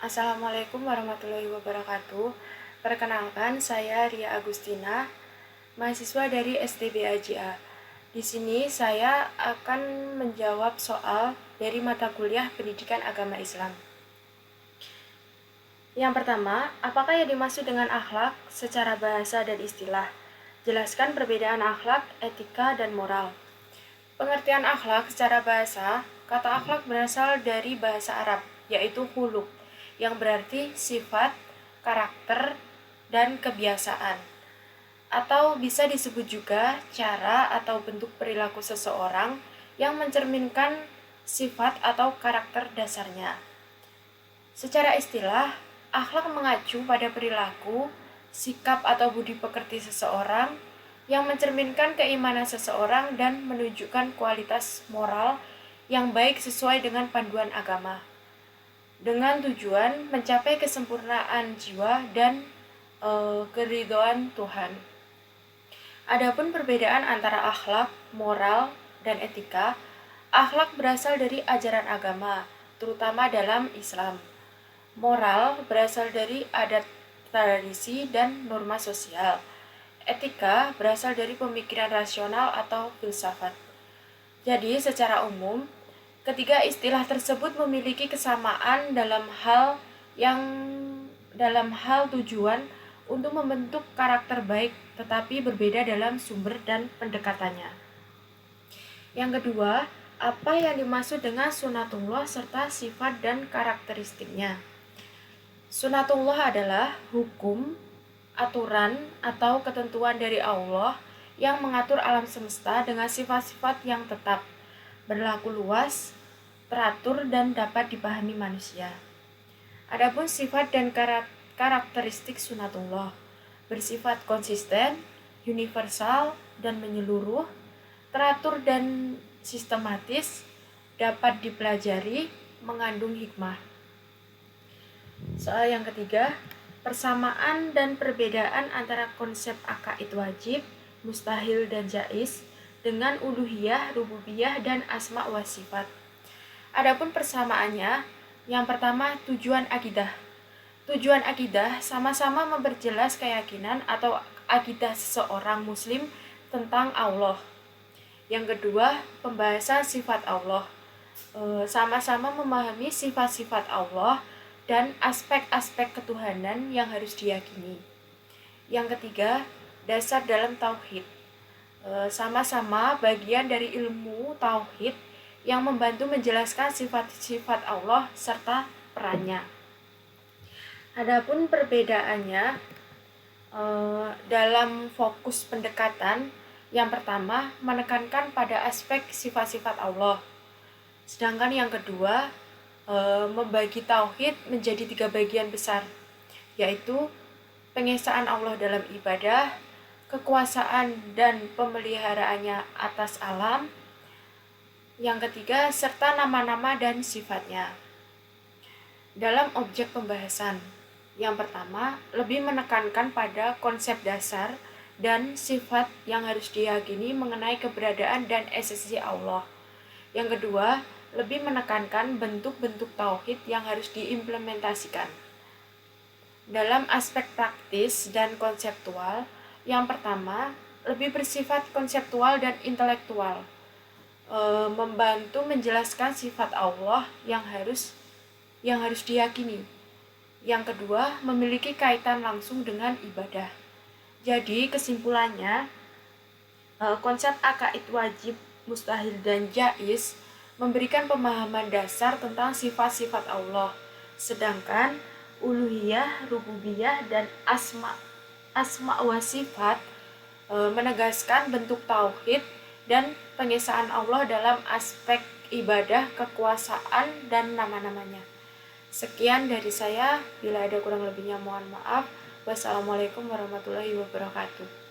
Assalamualaikum warahmatullahi wabarakatuh. Perkenalkan, saya Ria Agustina, mahasiswa dari STBAJA. Di sini saya akan menjawab soal dari mata kuliah Pendidikan Agama Islam. Yang pertama, apakah yang dimaksud dengan akhlak secara bahasa dan istilah? Jelaskan perbedaan akhlak, etika, dan moral. Pengertian akhlak secara bahasa, kata akhlak berasal dari bahasa Arab, yaitu khuluq, yang berarti sifat, karakter, dan kebiasaan. Atau bisa disebut juga cara atau bentuk perilaku seseorang yang mencerminkan sifat atau karakter dasarnya. Secara istilah, akhlak mengacu pada perilaku, sikap atau budi pekerti seseorang yang mencerminkan keimanan seseorang dan menunjukkan kualitas moral yang baik sesuai dengan panduan agama, dengan tujuan mencapai kesempurnaan jiwa dan keridhaan Tuhan. Adapun perbedaan antara akhlak, moral, dan etika, akhlak berasal dari ajaran agama, terutama dalam Islam. Moral berasal dari adat, tradisi, dan norma sosial. Etika berasal dari pemikiran rasional atau filsafat. Jadi, secara umum, ketiga istilah tersebut memiliki kesamaan dalam hal tujuan untuk membentuk karakter baik, tetapi berbeda dalam sumber dan pendekatannya. Yang kedua, apa yang dimaksud dengan sunatullah serta sifat dan karakteristiknya? Sunatullah adalah hukum, aturan, atau ketentuan dari Allah yang mengatur alam semesta dengan sifat-sifat yang tetap, berlaku luas, teratur, dan dapat dipahami manusia. Adapun sifat dan karakteristik sunatullah bersifat konsisten, universal, dan menyeluruh, teratur dan sistematis, dapat dipelajari, mengandung hikmah. Soal yang ketiga, persamaan dan perbedaan antara konsep akaid wajib, mustahil, dan jaiz dengan uluhiyah, rububiyah, dan asma wa sifat. Adapun persamaannya, yang pertama tujuan akidah. Tujuan akidah sama-sama memperjelas keyakinan atau akidah seseorang muslim tentang Allah. Yang kedua, pembahasan sifat Allah. Sama-sama memahami sifat-sifat Allah dan aspek-aspek ketuhanan yang harus diyakini. Yang ketiga, dasar dalam tauhid. Sama-sama bagian dari ilmu tauhid yang membantu menjelaskan sifat-sifat Allah serta perannya. Adapun perbedaannya dalam fokus pendekatan, yang pertama menekankan pada aspek sifat-sifat Allah, sedangkan yang kedua membagi tauhid menjadi 3 bagian besar, yaitu pengesaan Allah dalam ibadah, kekuasaan dan pemeliharaannya atas alam, yang ketiga serta nama-nama dan sifatnya. Dalam objek pembahasan, yang pertama lebih menekankan pada konsep dasar dan sifat yang harus diyakini mengenai keberadaan dan esensi Allah. Yang kedua, lebih menekankan bentuk-bentuk tauhid yang harus diimplementasikan. Dalam aspek praktis dan konseptual, yang pertama lebih bersifat konseptual dan intelektual, membantu menjelaskan sifat Allah yang harus diyakini. Yang kedua, memiliki kaitan langsung dengan ibadah. Jadi kesimpulannya, konsep akaid wajib, mustahil, dan jaiz memberikan pemahaman dasar tentang sifat-sifat Allah, sedangkan uluhiyah, rububiyah, dan asma wa sifat menegaskan bentuk tauhid dan pengesaan Allah dalam aspek ibadah, kekuasaan, dan nama-namanya. Sekian dari saya, bila ada kurang lebihnya mohon maaf. Wassalamualaikum warahmatullahi wabarakatuh.